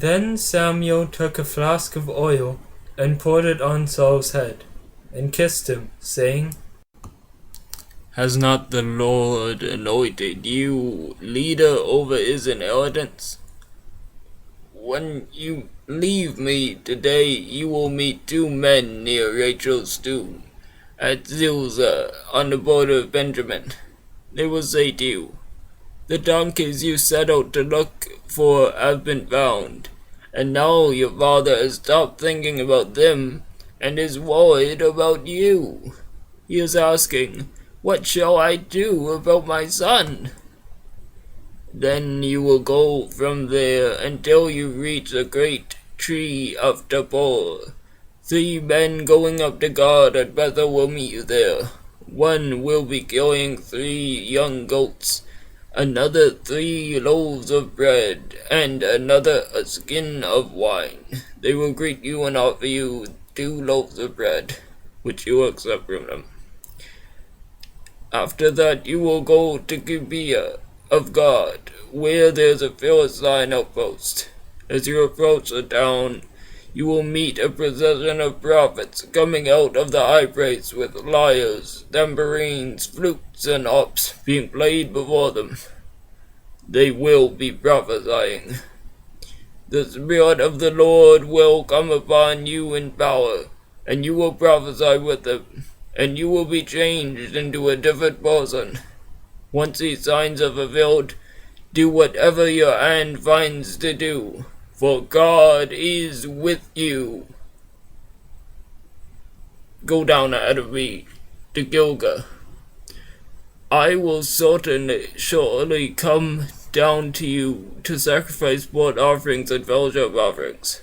Then Samuel took a flask of oil and poured it on Saul's head, and kissed him, saying, Has not the Lord anointed you leader over his inheritance? When you leave me today, you will meet 2 men near Rachel's tomb, at Zilzah, on the border of Benjamin. They will say to you, The donkeys you set out to look for have been found, and now your father has stopped thinking about them, and is worried about you. He is asking, What shall I do about my son? Then you will go from there until you reach the great tree of Tabor. 3 men going up to God at Bethel will meet you there. One will be killing 3 young goats, another 3 loaves of bread, and another a skin of wine. They will greet you and offer you 2 loaves of bread, which you will accept from them. After that you will go to Gibeah of God, where there is a Philistine outpost. As you approach the town, you will meet a procession of prophets coming out of the high place with lyres, tambourines, flutes, and harps being played before them. They will be prophesying. The Spirit of the Lord will come upon you in power, and you will prophesy with them, and you will be changed into a different person. Once these signs are fulfilled, do whatever your hand finds to do, for God is with you. Go down ahead of me to Gilgal. I will surely come down to you to sacrifice burnt offerings and fellowship offerings.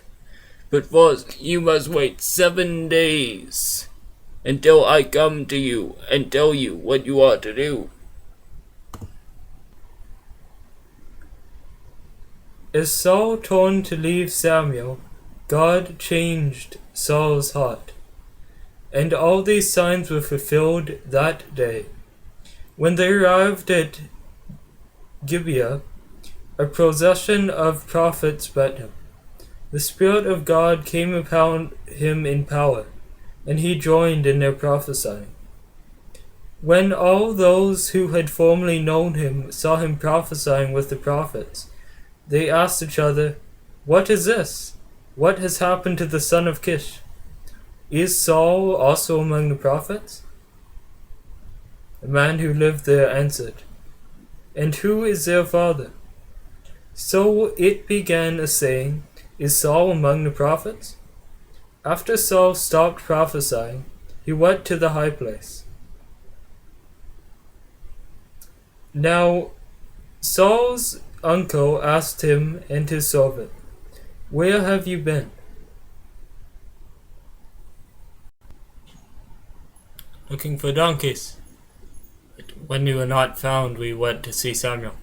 But first you must wait 7 days until I come to you and tell you what you ought to do. As Saul turned to leave Samuel, God changed Saul's heart, and all these signs were fulfilled that day. When they arrived at Gibeah, a procession of prophets met him. The Spirit of God came upon him in power, and he joined in their prophesying. When all those who had formerly known him saw him prophesying with the prophets, they asked each other, What is this? What has happened to the son of Kish? Is Saul also among the prophets? The man who lived there answered, And who is their father? So it began a saying, Is Saul among the prophets? After Saul stopped prophesying, he went to the high place. Now Saul's uncle asked him and his servant, Where have you been? Looking for donkeys. But when they were not found, we went to see Samuel.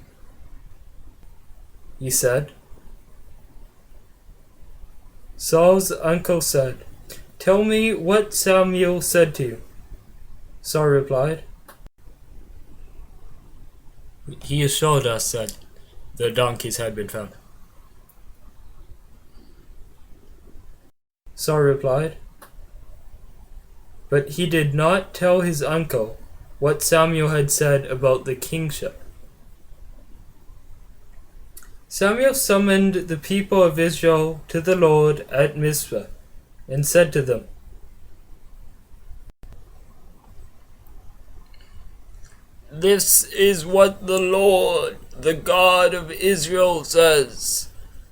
He said. Saul's uncle said, Tell me what Samuel said to you. Saul replied, He assured us that the donkeys had been found. Saul replied, but he did not tell his uncle what Samuel had said about the kingship. Samuel summoned the people of Israel to the Lord at Mizpah, and said to them, This is what the Lord, the God of Israel, says.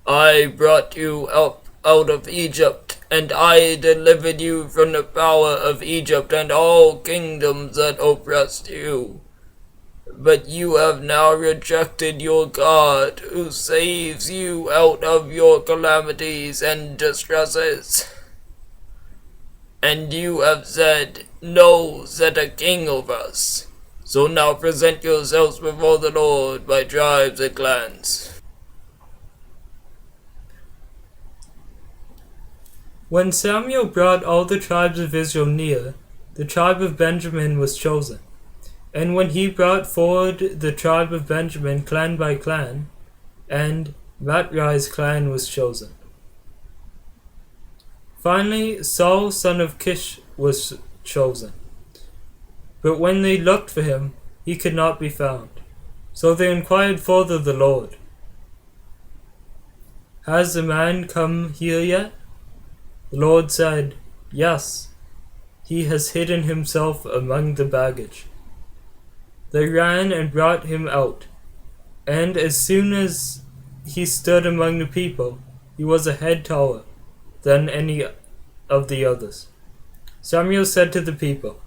I brought you up out of Egypt, and I delivered you from the power of Egypt and all kingdoms that oppressed you. But you have now rejected your God, who saves you out of your calamities and distresses. And you have said, No, set a king over us. So now present yourselves before the Lord by tribes and clans. When Samuel brought all the tribes of Israel near, the tribe of Benjamin was chosen. And when he brought forward the tribe of Benjamin clan by clan, and Matrai's clan was chosen. Finally, Saul, son of Kish, was chosen. But when they looked for him, he could not be found. So they inquired further the Lord, "Has the man come here yet?" The Lord said, "Yes, he has hidden himself among the baggage." They ran and brought him out, and as soon as he stood among the people, he was a head taller than any of the others. Samuel said to the people,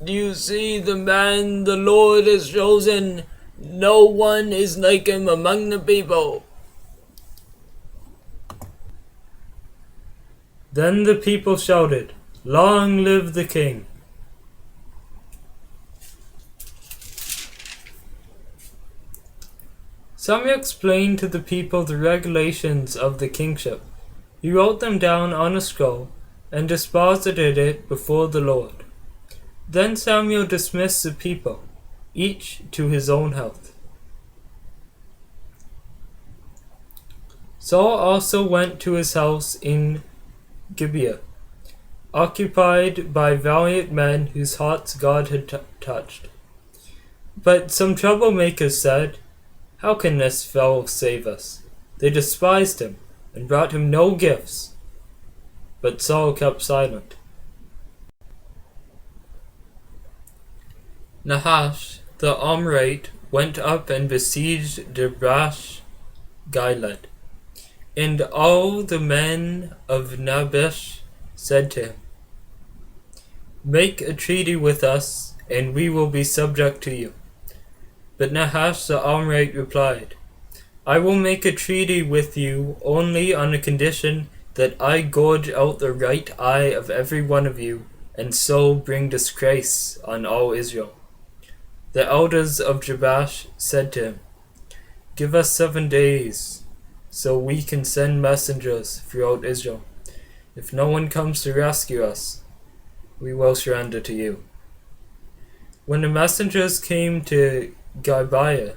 Do you see the man the Lord has chosen? No one is like him among the people. Then the people shouted, "Long live the king!" Samuel explained to the people the regulations of the kingship. He wrote them down on a scroll and deposited it before the Lord. Then Samuel dismissed the people, each to his own house. Saul also went to his house in Gibeah, occupied by valiant men whose hearts God had touched. But some troublemakers said, "How can this fellow save us?" They despised him and brought him no gifts. But Saul kept silent. Nahash the Amorite went up and besieged Jabesh Gilead. And all the men of Nabish said to him, "Make a treaty with us, and we will be subject to you." But Nahash the Amorite replied, "I will make a treaty with you only on a condition that I gorge out the right eye of every one of you, and so bring disgrace on all Israel." The elders of Jabesh said to him, "Give us 7 days, so we can send messengers throughout Israel. If no one comes to rescue us, we will surrender to you." When the messengers came to Gibeah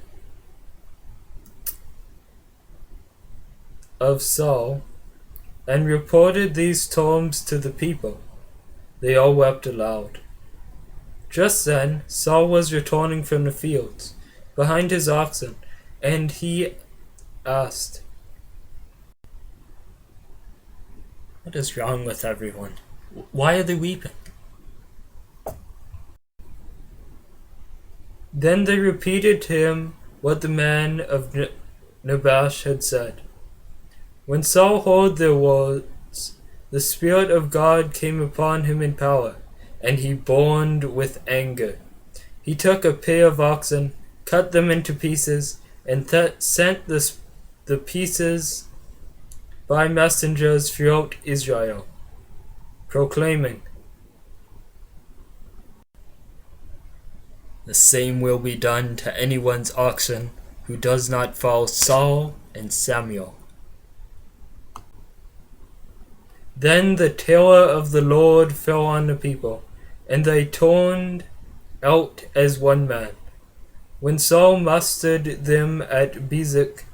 of Saul and reported these terms to the people, they all wept aloud. Just then Saul was returning from the fields behind his oxen, and he asked, "What is wrong with everyone? Why are they weeping?" Then they repeated to him what the man of Nabash had said. When Saul heard their words, the Spirit of God came upon him in power, and he burned with anger. He took a pair of oxen, cut them into pieces, and sent the pieces by messengers throughout Israel, proclaiming, "The same will be done to anyone's oxen who does not follow Saul and Samuel." Then the terror of the Lord fell on the people, and they turned out as one man. When Saul mustered them at Bezek,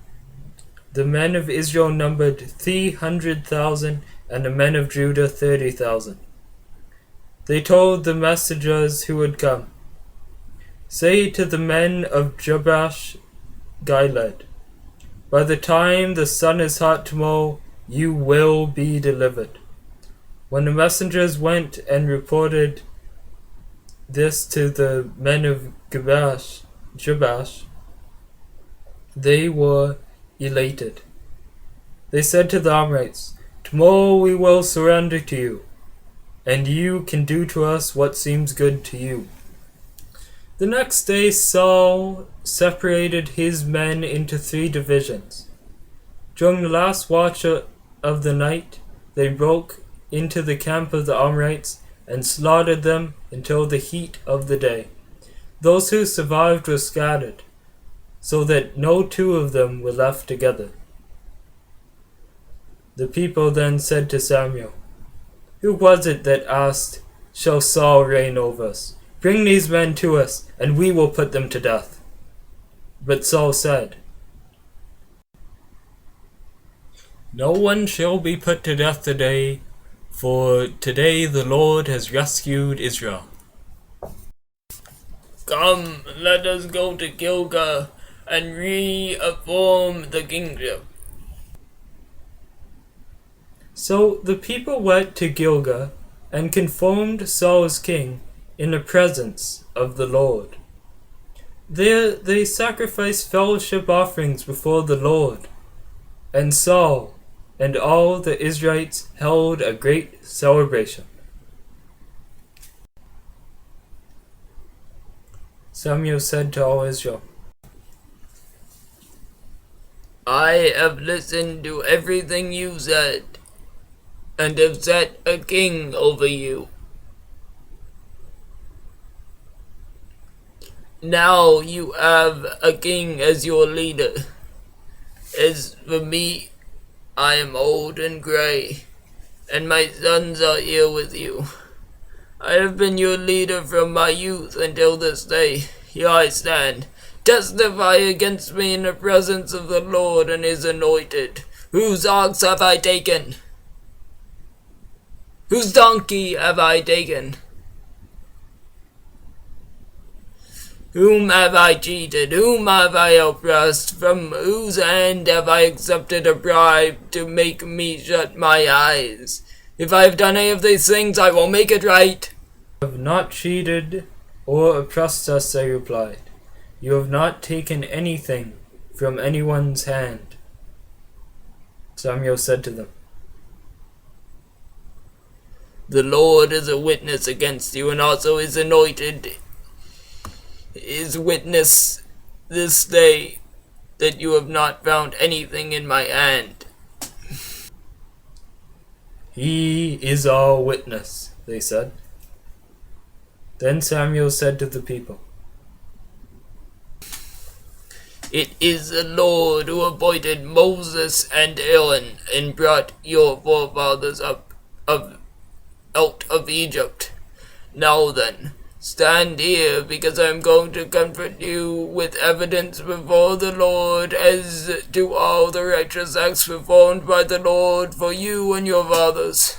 the men of Israel numbered 300,000, and the men of Judah 30,000. They told the messengers who had come, "Say to the men of Jabesh Gilead, by the time the sun is hot tomorrow, you will be delivered." When the messengers went and reported this to the men of Jabesh, they were elated. They said to the Amorites, "Tomorrow we will surrender to you, and you can do to us what seems good to you." The next day Saul separated his men into 3 divisions. During the last watch of the night, they broke into the camp of the Amorites and slaughtered them until the heat of the day. Those who survived were scattered, so that no 2 of them were left together. The people then said to Samuel, "Who was it that asked, 'Shall Saul reign over us?' Bring these men to us, and we will put them to death." But Saul said, "No one shall be put to death today, for today the Lord has rescued Israel." Come, let us go to Gilgal and reaffirm the kingdom. So the people went to Gilgal and confirmed Saul as king in the presence of the Lord. There they sacrificed fellowship offerings before the Lord, and Saul and all the Israelites held a great celebration. Samuel said to all Israel, I have listened to everything you said, and have set a king over you. Now you have a king as your leader. As for me, I am old and gray, and my sons are here with you. I have been your leader from my youth until this day. Here I stand. Testify against me in the presence of the Lord and his anointed. Whose ox have I taken? Whose donkey have I taken? Whom have I cheated? Whom have I oppressed? From whose hand have I accepted a bribe to make me shut my eyes? If I have done any of these things, I will make it right. "You have not cheated or oppressed us," they replied. "You have not taken anything from anyone's hand." Samuel said to them, The Lord is a witness against you, and also his anointed is witness this day that you have not found anything in my hand. "He is our witness," they said. Then Samuel said to the people, It is the Lord who appointed Moses and Aaron and brought your forefathers out of Egypt. Now then, stand here, because I am going to comfort you with evidence before the Lord as to all the righteous acts performed by the Lord for you and your fathers.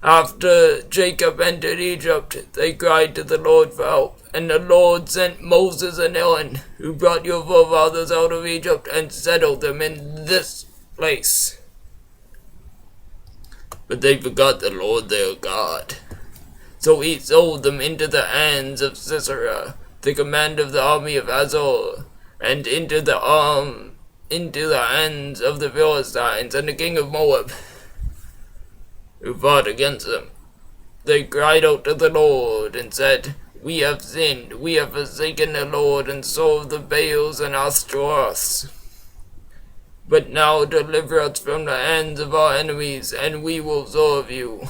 After Jacob entered Egypt, they cried to the Lord for help, and the Lord sent Moses and Aaron, who brought your forefathers out of Egypt and settled them in this place. But they forgot the Lord their God. So he sold them into the hands of Sisera, the commander of the army of Hazor, and into the hands of the Philistines and the king of Moab, who fought against them. They cried out to the Lord and said, We have sinned, we have forsaken the Lord and served the Baals and Ashtaroths. But now deliver us from the hands of our enemies, and we will serve you.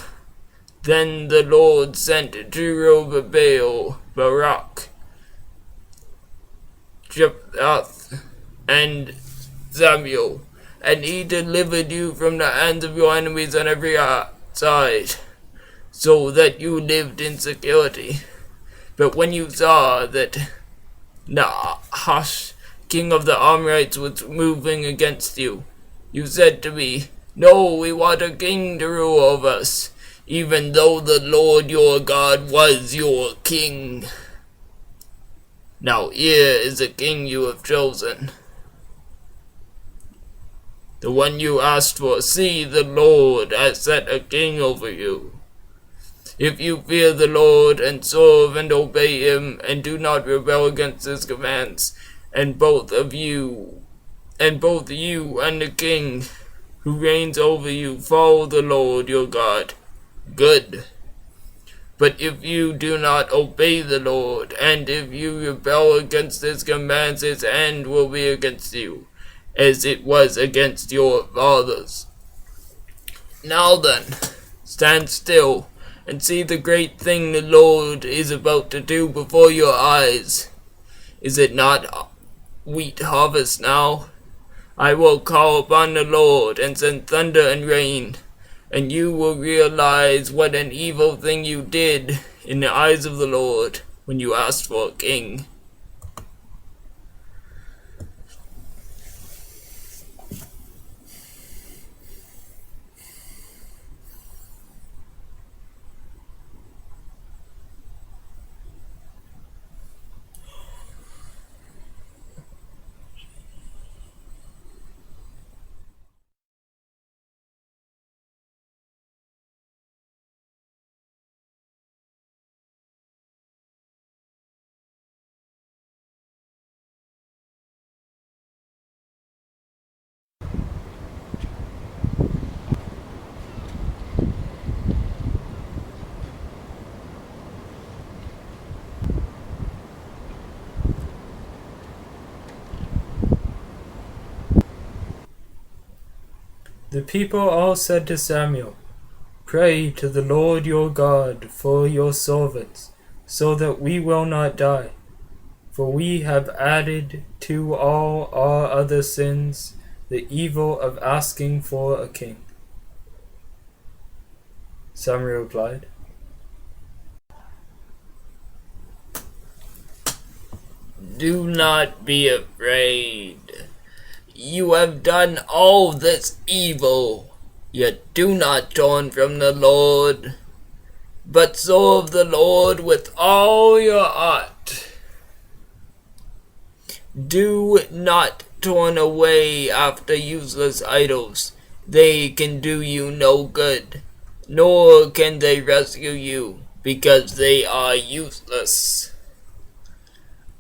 Then the Lord sent Jerubbaal, Barak, Jephthah, and Samuel, and he delivered you from the hands of your enemies on every side, so that you lived in security. But when you saw that Nahash, king of the Amorites, was moving against you, you said to me, No, we want a king to rule over us, even though the Lord your God was your king. Now here is the king you have chosen, the one you asked for. See, the Lord has set a king over you. If you fear the Lord and serve and obey him, and do not rebel against his commands, and both you and the king who reigns over you follow the Lord your God, good. But if you do not obey the Lord, and if you rebel against his commands, his hand will be against you, as it was against your fathers. Now then, stand still, and see the great thing the Lord is about to do before your eyes. Is it not wheat harvest now? I will call upon the Lord and send thunder and rain, and you will realize what an evil thing you did in the eyes of the Lord when you asked for a king. The people all said to Samuel, "Pray to the Lord your God for your servants, so that we will not die. For we have added to all our other sins the evil of asking for a king." Samuel replied, "Do not be afraid. You have done all this evil, yet do not turn from the Lord, but serve the Lord with all your heart. Do not turn away after useless idols. They can do you no good, nor can they rescue you, because they are useless.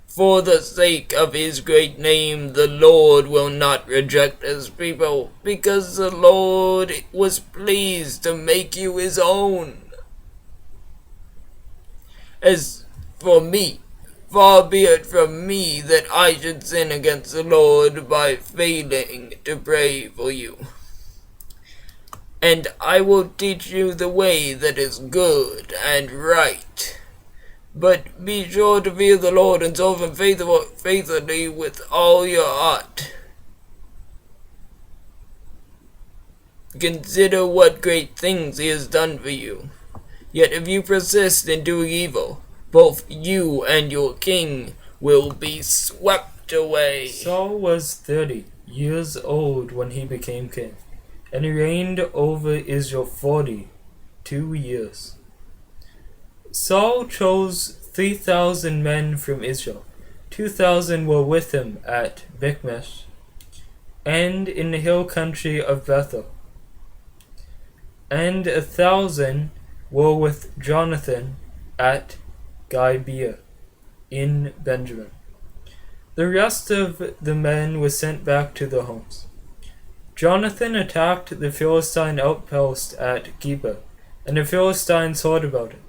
For the sake of his great name, the Lord will not reject his people, because the Lord was pleased to make you his own. As for me, far be it from me that I should sin against the Lord by failing to pray for you. And I will teach you the way that is good and right. But be sure to fear the Lord and serve him faithfully with all your heart. Consider what great things he has done for you. Yet if you persist in doing evil, both you and your king will be swept away." Saul was 30 years old when he became king, and he reigned over Israel 42 years. Saul chose 3,000 men from Israel. 2,000 were with him at Michmash and in the hill country of Bethel, and 1,000 were with Jonathan at Gibeah in Benjamin. The rest of the men were sent back to their homes. Jonathan attacked the Philistine outpost at Gibeah, and the Philistines heard about it.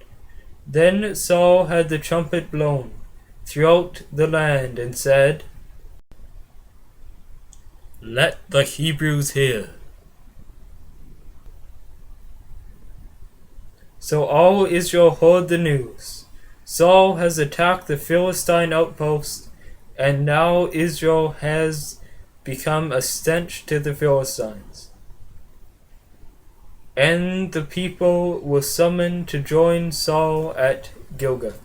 Then Saul had the trumpet blown throughout the land and said, "Let the Hebrews hear." So all Israel heard the news. Saul has attacked the Philistine outpost, and now Israel has become a stench to the Philistines. And the people were summoned to join Saul at Gilgal.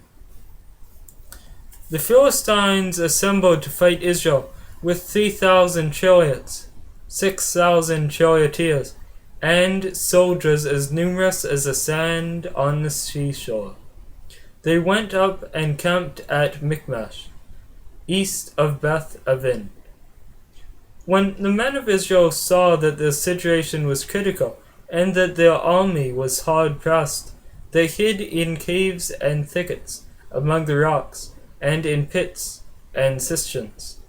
The Philistines assembled to fight Israel with 3,000 chariots, 6,000 charioteers, and soldiers as numerous as the sand on the seashore. They went up and camped at Michmash, east of Beth Aven. When the men of Israel saw that the situation was critical, and that their army was hard pressed, they hid in caves and thickets, among the rocks, and in pits and cisterns.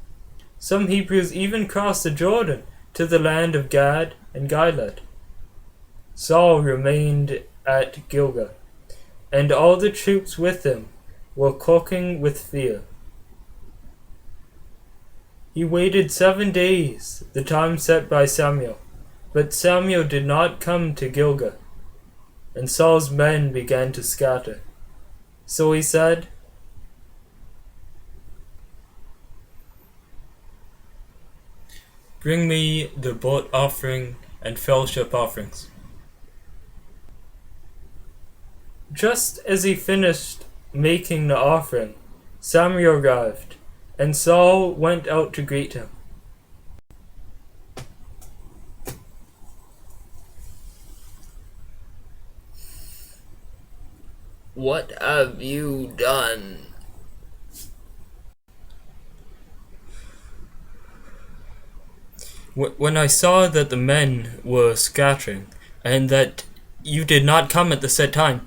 Some Hebrews even crossed the Jordan to the land of Gad and Gilead. Saul remained at Gilgal, and all the troops with him were quaking with fear. He waited 7 days, the time set by Samuel. But Samuel did not come to Gilgal, and Saul's men began to scatter. So he said, "Bring me the burnt offering and fellowship offerings." Just as he finished making the offering, Samuel arrived, and Saul went out to greet him. "What have you done?" When I saw that the men were scattering, and that you did not come at the set time,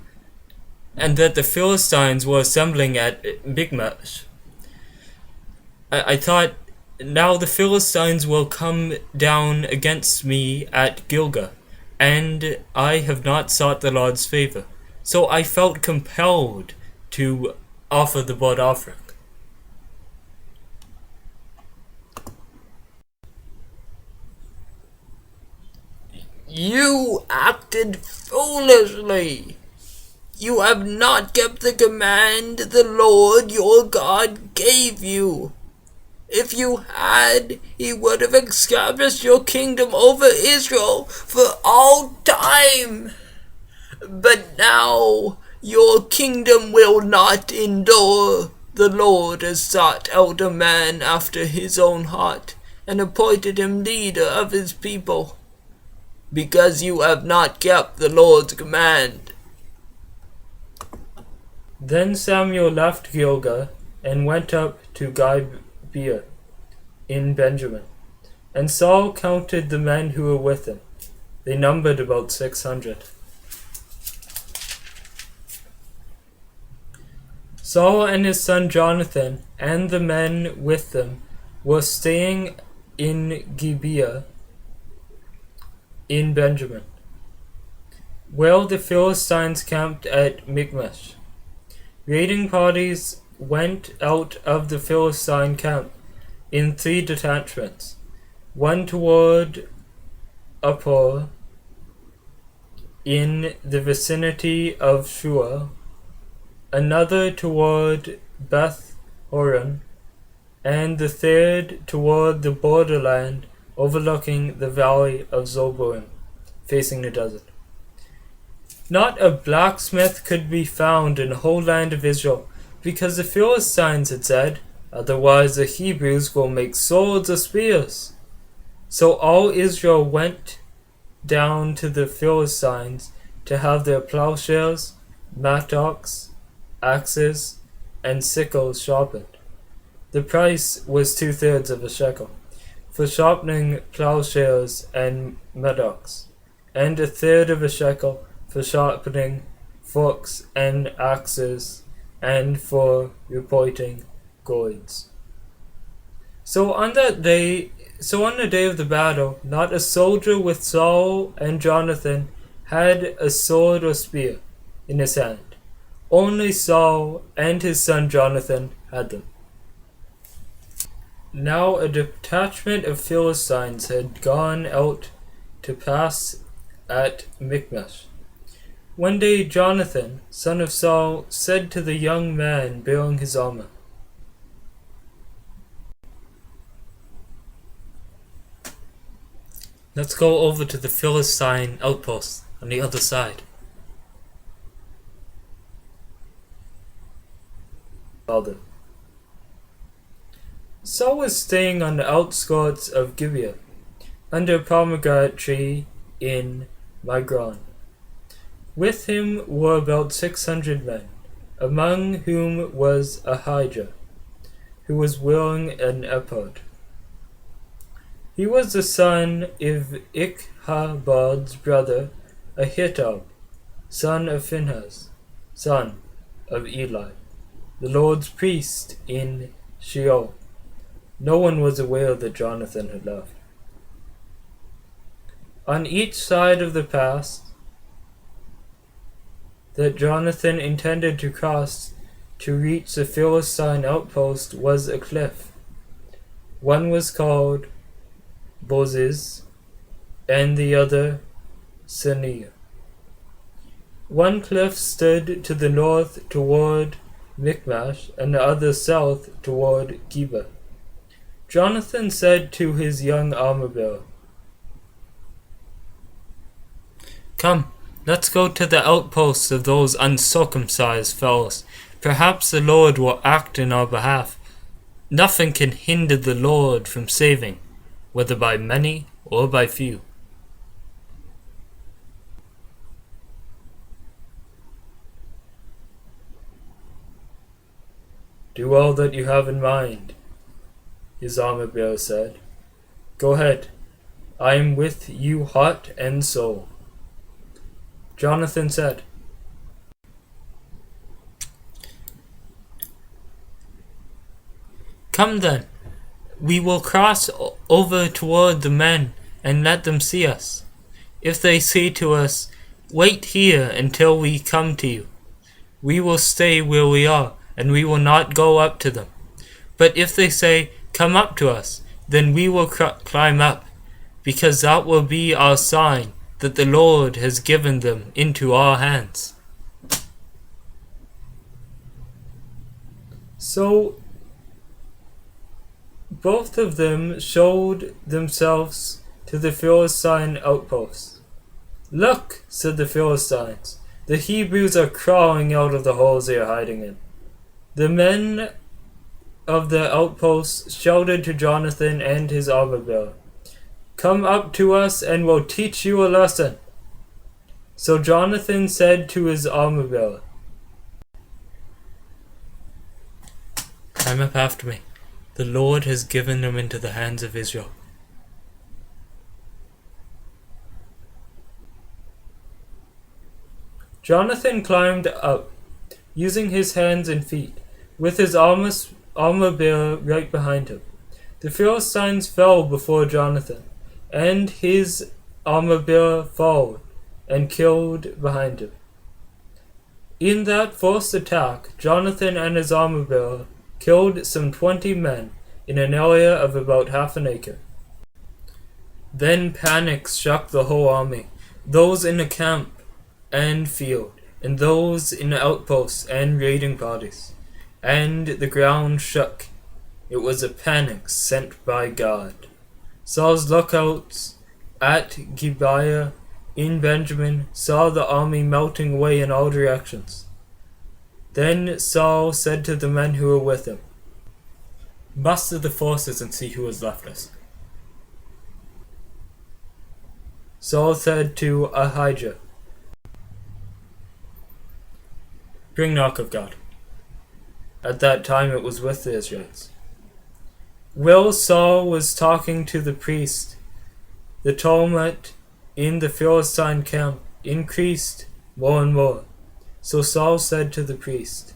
and that the Philistines were assembling at Michmash, I thought, now the Philistines will come down against me at Gilgal, and I have not sought the Lord's favor. So I felt compelled to offer the burnt offering. You acted foolishly. You have not kept the command the Lord your God gave you. If you had, he would have established your kingdom over Israel for all time. But now your kingdom will not endure. The Lord has sought out a man after his own heart, and appointed him leader of his people, because you have not kept the Lord's command. Then Samuel left Gilgal and went up to Gibeah in Benjamin. And Saul counted the men who were with him. They numbered about 600. Saul and his son Jonathan and the men with them were staying in Gibeah in Benjamin, while the Philistines camped at Michmash. Raiding parties went out of the Philistine camp in 3 detachments, one toward Uppor in the vicinity of Shua, another toward Beth Horon, and the third toward the borderland overlooking the valley of Zeboim, facing the desert. Not a blacksmith could be found in the whole land of Israel, because the Philistines had said, "Otherwise the Hebrews will make swords or spears." So all Israel went down to the Philistines to have their plowshares, mattocks, axes, and sickles sharpened. The price was 2/3 of a shekel for sharpening plowshares and mattocks, and 1/3 of a shekel for sharpening forks and axes, and for repointing gourds. So on the day of the battle, not a soldier with Saul and Jonathan had a sword or spear in his hand. Only Saul and his son Jonathan had them. Now a detachment of Philistines had gone out to pass at Michmash. One day Jonathan, son of Saul, said to the young man bearing his armor, "Let's go over to the Philistine outpost on the other side." Father. Saul was staying on the outskirts of Gibeah, under a pomegranate tree in Migron. With him were about 600 men, among whom was Ahijah, who was wearing an ephod. He was the son of Ichabod's brother Ahitub, son of Phinehas, son of Eli, the Lord's priest in Sheol. No one was aware that Jonathan had left. On each side of the pass that Jonathan intended to cross to reach the Philistine outpost was a cliff. One was called Bozez, and the other Senir. One cliff stood to the north toward Michmash, and the other south toward Geba. Jonathan said to his young armor-bearer, "Come, let's go to the outposts of those uncircumcised fellows. Perhaps the Lord will act in our behalf. Nothing can hinder the Lord from saving, whether by many or by few." "Do all that you have in mind," his armor-bearer said. "Go ahead. I am with you heart and soul." Jonathan said, "Come then, we will cross over toward the men and let them see us. If they say to us, 'Wait here until we come to you,' we will stay where we are, and we will not go up to them. But if they say, 'Come up to us,' then we will climb up, because that will be our sign that the Lord has given them into our hands." So both of them showed themselves to the Philistine outposts. "Look," said the Philistines, "the Hebrews are crawling out of the holes they are hiding in." The men of the outposts shouted to Jonathan and his armor-bearer, "Come up to us and we'll teach you a lesson." So Jonathan said to his armor-bearer, "Climb up after me. The Lord has given them into the hands of Israel." Jonathan climbed up, using his hands and feet, with his armor-bearer right behind him. The Philistines fell before Jonathan, and his armor-bearer followed and killed behind him. In that forced attack, Jonathan and his armor-bearer killed some 20 men in an area of about half an acre. Then panic struck the whole army, those in the camp and field, and those in the outposts and raiding parties, and the ground shook. It was a panic sent by God. Saul's lookouts at Gibeah in Benjamin saw the army melting away in all directions. Then Saul said to the men who were with him, "Muster the forces and see who has left us." Saul said to Ahijah, "Bring the ark of God." At that time it was with the Israelites. While Saul was talking to the priest, the tumult in the Philistine camp increased more and more. So Saul said to the priest,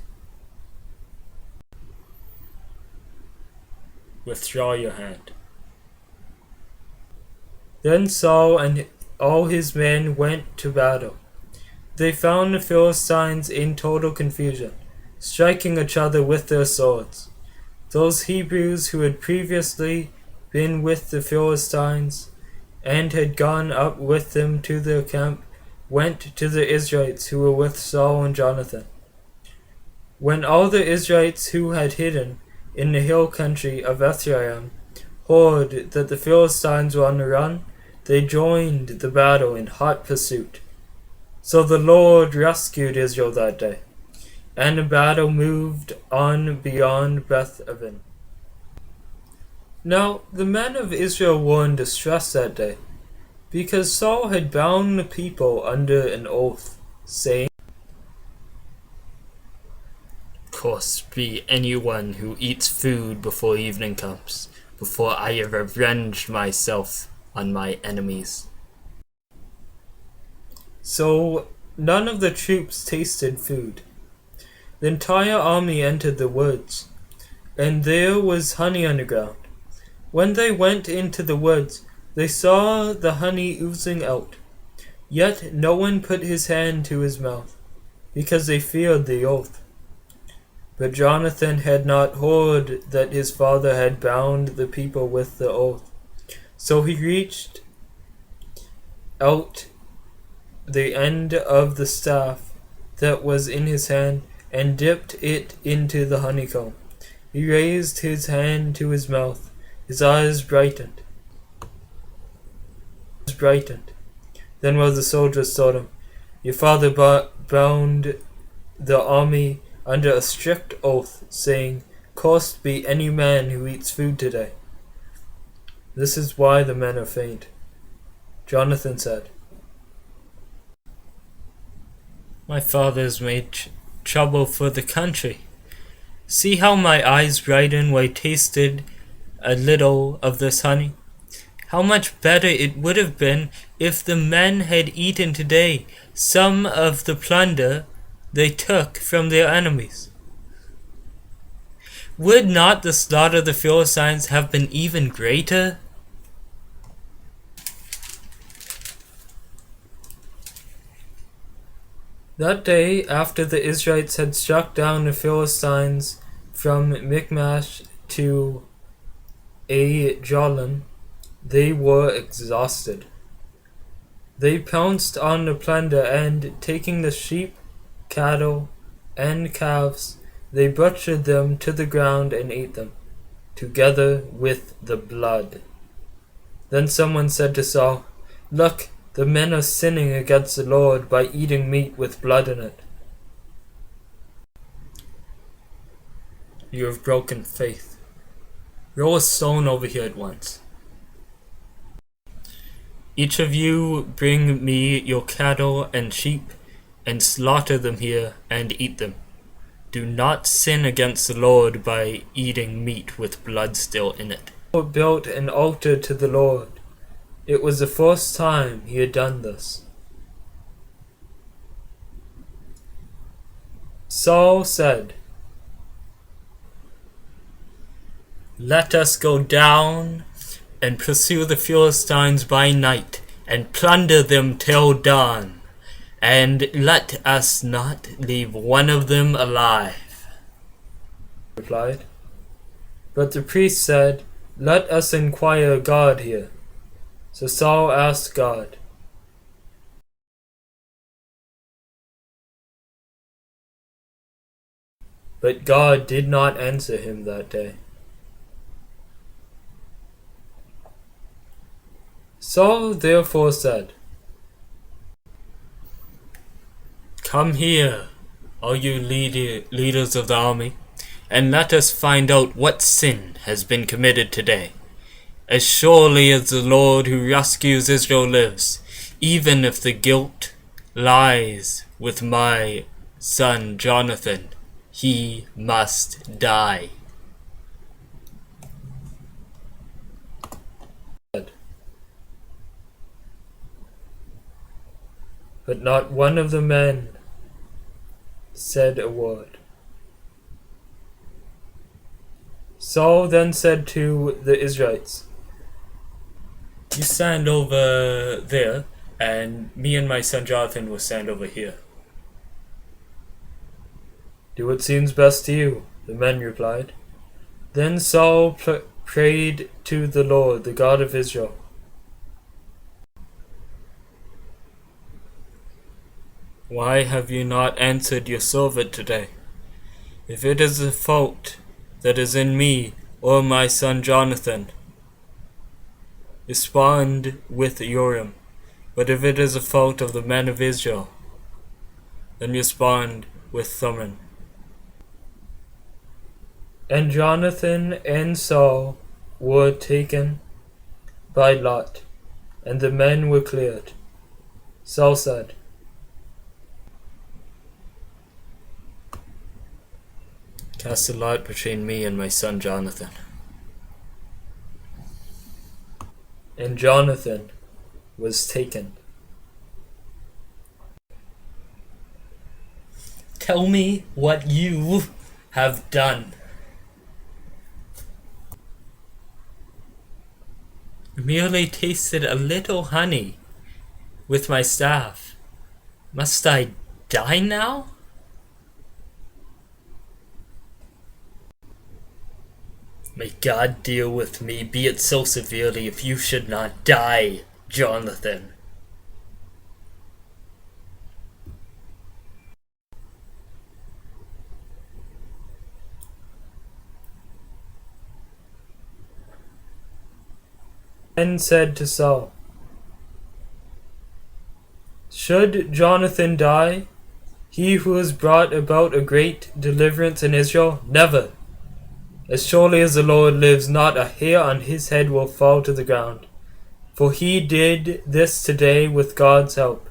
"Withdraw your hand." Then Saul and all his men went to battle. They found the Philistines in total confusion, striking each other with their swords. Those Hebrews who had previously been with the Philistines and had gone up with them to their camp went to the Israelites who were with Saul and Jonathan. When all the Israelites who had hidden in the hill country of Ephraim heard that the Philistines were on the run, they joined the battle in hot pursuit. So the Lord rescued Israel that day, and the battle moved on beyond Beth-aven. Now the men of Israel were in distress that day, because Saul had bound the people under an oath, saying, "Cursed be anyone who eats food before evening comes, before I have avenged myself on my enemies." So none of the troops tasted food. The entire army entered the woods, and there was honey on the ground. When they went into the woods, they saw the honey oozing out. Yet no one put his hand to his mouth, because they feared the oath. But Jonathan had not heard that his father had bound the people with the oath. So he reached out the end of the staff that was in his hand and dipped it into the honeycomb. He raised his hand to his mouth. His eyes brightened. Then one of the soldiers told him, "Your father bound the army under a strict oath, saying, 'Cursed be any man who eats food today.' This is why the men are faint." Jonathan said, "My father has made trouble for the country. See how my eyes brightened when I tasted a little of this honey. How much better it would have been if the men had eaten today some of the plunder they took from their enemies. Would not the slaughter of the Philistines have been even greater?" That day, after the Israelites had struck down the Philistines from Michmash to Aijalon, they were exhausted. They pounced on the plunder and, taking the sheep, cattle, and calves, they butchered them to the ground and ate them, together with the blood. Then someone said to Saul, "Look, the men are sinning against the Lord by eating meat with blood in it." "You have broken faith. Roll a stone over here at once. Each of you bring me your cattle and sheep, and slaughter them here and eat them. Do not sin against the Lord by eating meat with blood still in it." Saul built an altar to the Lord. It was the first time he had done this. Saul said, "Let us go down and pursue the Philistines by night, and plunder them till dawn, and let us not leave one of them alive," replied. But the priest said, "Let us inquire God here." So Saul asked God. But God did not answer him that day. Saul therefore said, "Come here, all you leaders of the army, and let us find out what sin has been committed today. As surely as the Lord who rescues Israel lives, even if the guilt lies with my son Jonathan, he must die." But not one of the men said a word. Saul then said to the Israelites, "You stand over there, and me and my son Jonathan will stand over here." "Do what seems best to you," the men replied. Then Saul prayed to the Lord, the God of Israel. "Why have you not answered your servant today? If it is a fault that is in me or my son Jonathan, respond with Urim. But if it is a fault of the men of Israel, then respond with Thummim." And Jonathan and Saul were taken by lot, and the men were cleared. Saul said, "Cast a lot between me and my son Jonathan." And Jonathan was taken. "Tell me what you have done." "Merely tasted a little honey with my staff. Must I die now?" "May God deal with me, be it so severely, if you should not die, Jonathan." Then said to Saul, "Should Jonathan die, he who has brought about a great deliverance in Israel? Never! As surely as the Lord lives, not a hair on his head will fall to the ground. For he did this today with God's help."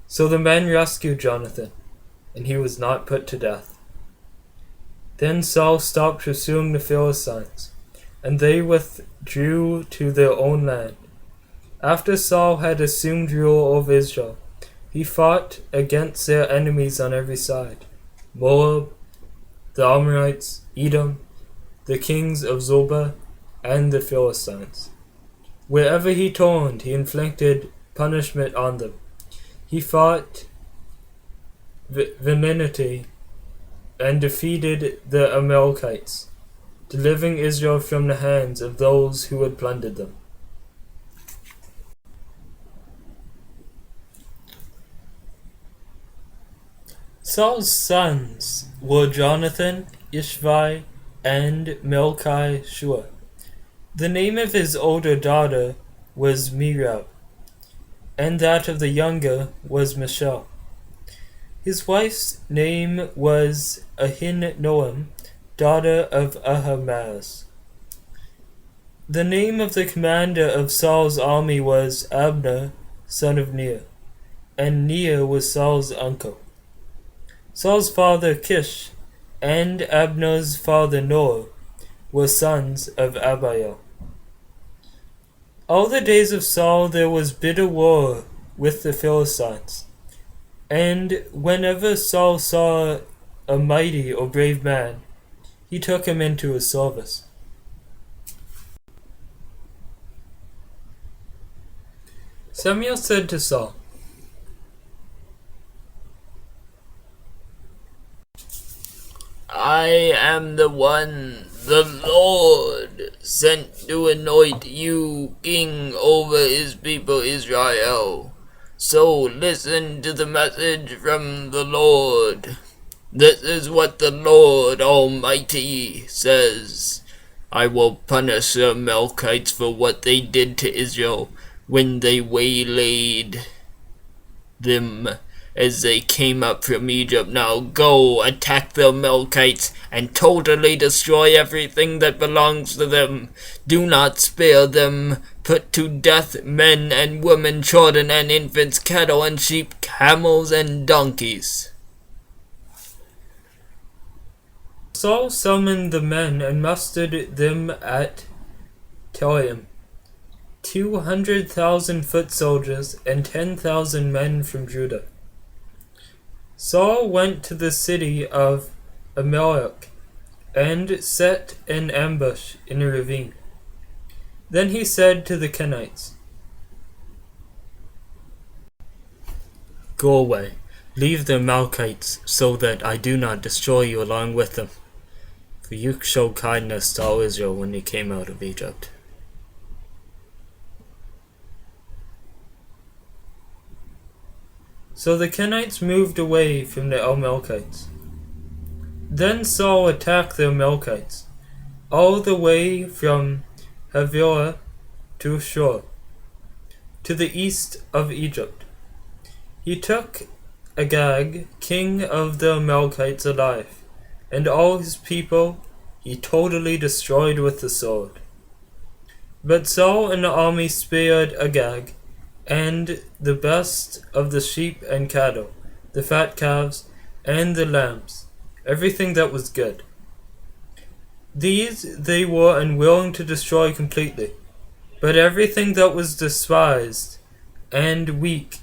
So the men rescued Jonathan, and he was not put to death. Then Saul stopped pursuing the Philistines, and they withdrew to their own land. After Saul had assumed rule over Israel, he fought against their enemies on every side: Moab, the Amorites, Edom, the kings of Zobah, and the Philistines. Wherever he turned, he inflicted punishment on them. He fought vehemently and defeated the Amalekites, delivering Israel from the hands of those who had plundered them. Saul's sons were Jonathan, Ishvi, and Melchi-Shua. The name of his older daughter was Merab, and that of the younger was Michelle. His wife's name was Ahinoam, daughter of Ahimaaz. The name of the commander of Saul's army was Abner, son of Ner, and Ner was Saul's uncle. Saul's father Kish and Abner's father Ner were sons of Abiel. All the days of Saul there was bitter war with the Philistines, and whenever Saul saw a mighty or brave man, he took him into his service. Samuel said to Saul, I am the one the Lord sent to anoint you king over his people Israel. So listen to the message from the Lord. This is what the Lord Almighty says. I will punish the Amalekites for what they did to Israel when they waylaid them as they came up from Egypt. Now go, attack the Amalekites, and totally destroy everything that belongs to them. Do not spare them. Put to death men and women, children and infants, cattle and sheep, camels and donkeys. Saul summoned the men and mustered them at Telaim, 200,000 foot soldiers and 10,000 men from Judah. Saul went to the city of Amalek and set an ambush in a ravine. Then he said to the Kenites, Go away, leave the Amalekites, so that I do not destroy you along with them. For you showed kindness to all Israel when you came out of Egypt. So the Kenites moved away from the Amalekites. Then Saul attacked the Amalekites, all the way from Havilah to Shur, to the east of Egypt. He took Agag, king of the Amalekites, alive, and all his people he totally destroyed with the sword. But Saul and the army spared Agag, and the best of the sheep and cattle, the fat calves, and the lambs, everything that was good. These they were unwilling to destroy completely, but everything that was despised and weak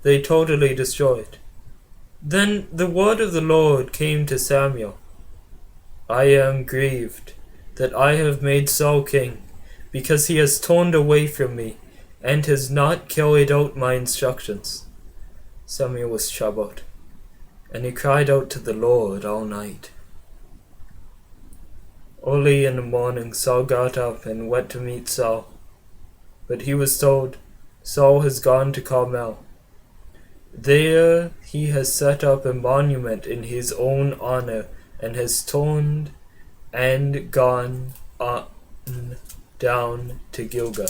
they totally destroyed. Then the word of the Lord came to Samuel. I am grieved that I have made Saul king, because he has turned away from me, and has not carried out my instructions. Samuel was troubled, and he cried out to the Lord all night. Early in the morning Saul got up and went to meet Saul. But he was told, Saul has gone to Carmel. There he has set up a monument in his own honor, and has turned and gone on down to Gilgal.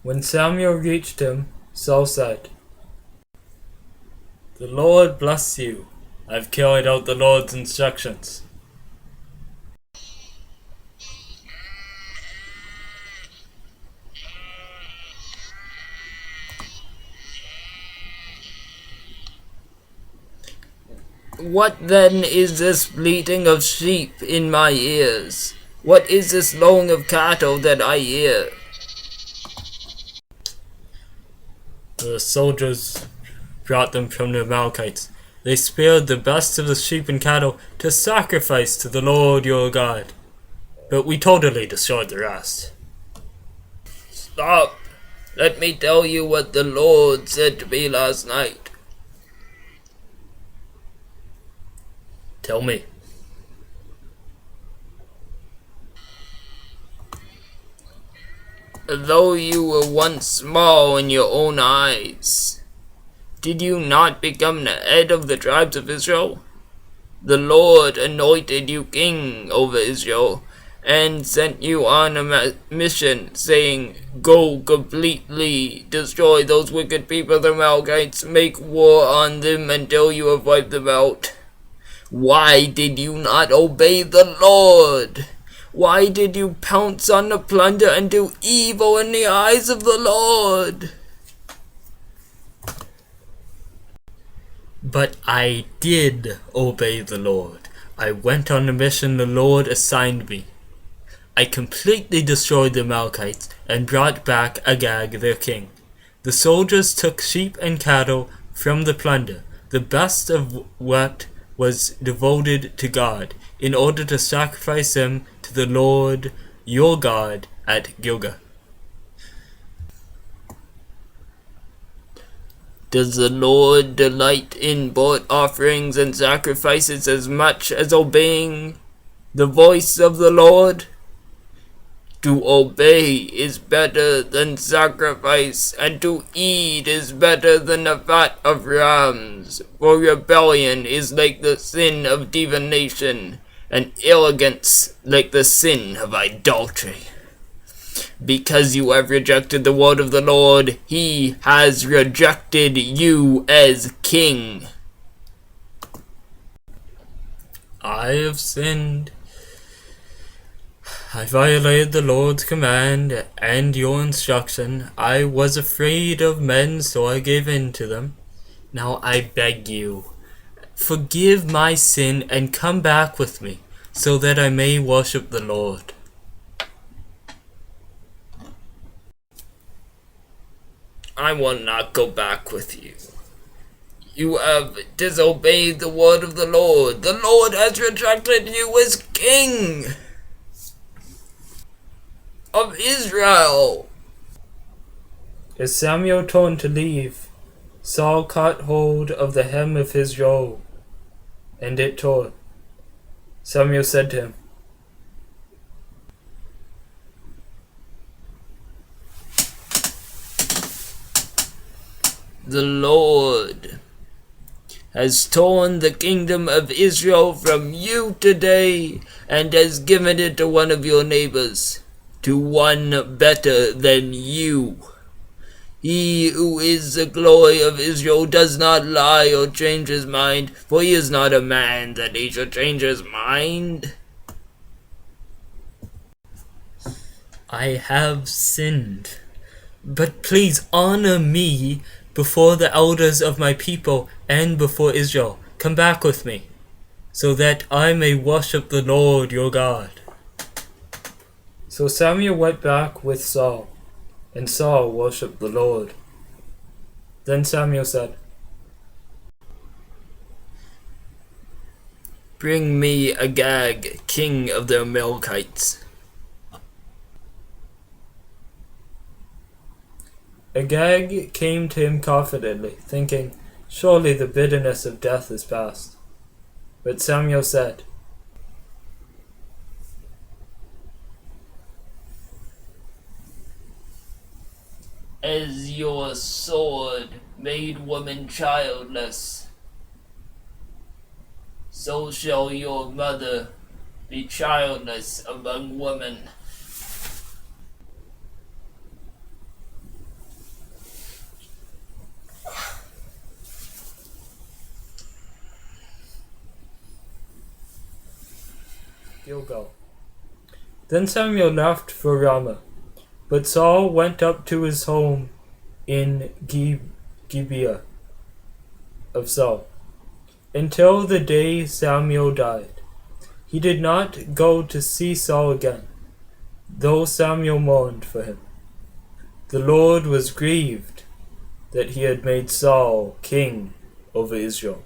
When Samuel reached him, Saul said, The Lord bless you. I've carried out the Lord's instructions. What then is this bleating of sheep in my ears? What is this lowing of cattle that I hear? The soldiers brought them from the Amalekites. They spared the best of the sheep and cattle to sacrifice to the Lord your God. But we totally destroyed the rest. Stop! Let me tell you what the Lord said to me last night. Tell me. though you were once small in your own eyes, did you not become the head of the tribes of Israel? The Lord anointed you king over Israel and sent you on a mission, saying, "Go completely destroy those wicked people, the Amalekites, make war on them until you have wiped them out." Why did you not obey the Lord? Why did you pounce on the plunder and do evil in the eyes of the Lord? But I did obey the Lord. I went on the mission the Lord assigned me. I completely destroyed the Amalekites and brought back Agag their king. The soldiers took sheep and cattle from the plunder, the best of what was devoted to God, in order to sacrifice them to the Lord your God at Gilgal. Does the Lord delight in burnt offerings and sacrifices as much as obeying the voice of the Lord? To obey is better than sacrifice, and to eat is better than the fat of rams. For rebellion is like the sin of divination, and arrogance like the sin of idolatry. Because you have rejected the word of the Lord, he has rejected you as king. I have sinned. I violated the Lord's command and your instruction. I was afraid of men, so I gave in to them. Now I beg you, forgive my sin and come back with me, so that I may worship the Lord. I will not go back with you. You have disobeyed the word of the Lord. The Lord has rejected you as king of Israel. As Samuel turned to leave, Saul caught hold of the hem of his robe, and it tore. Samuel said to him, The Lord has torn the kingdom of Israel from you today and has given it to one of your neighbors, to one better than you. He who is the glory of Israel does not lie or change his mind, for he is not a man that he should change his mind. I have sinned, but please honor me before the elders of my people and before Israel. Come back with me, so that I may worship the Lord your God. So Samuel went back with Saul, and Saul worshipped the Lord. Then Samuel said, Bring me Agag, king of the Amalekites. Agag came to him confidently, thinking, surely the bitterness of death is past. But Samuel said, As your sword made woman childless, so shall your mother be childless among women. Gilgal. Then Samuel left for Ramah, but Saul went up to his home in Gibeah of Saul, until the day Samuel died. He did not go to see Saul again, though Samuel mourned for him. The Lord was grieved that he had made Saul king over Israel.